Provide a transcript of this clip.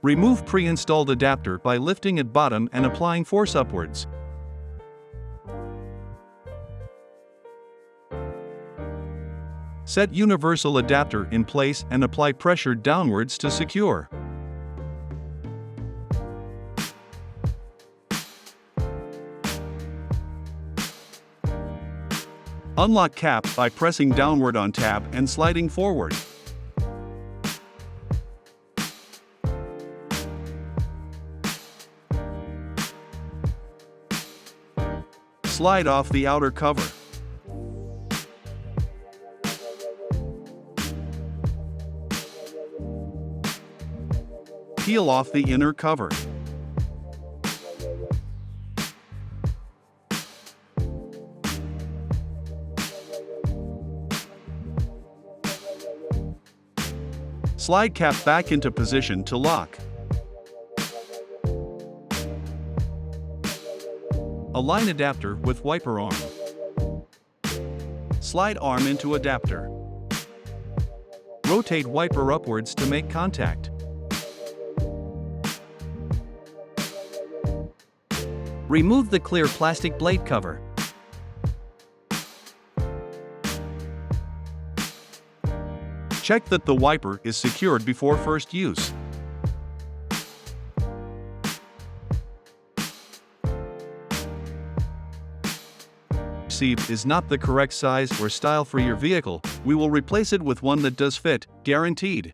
Remove pre-installed adapter by lifting at bottom and applying force upwards. Set universal adapter in place and apply pressure downwards to secure. Unlock cap by pressing downward on tab and sliding forward. Slide off the outer cover. Peel off the inner cover. Slide cap back into position to lock. Align adapter with wiper arm. Slide arm into adapter. Rotate wiper upwards to make contact. Remove the clear plastic blade cover. Check that the wiper is secured before first use. Receive is not the correct size or style for your vehicle, we will replace it with one that does fit, guaranteed.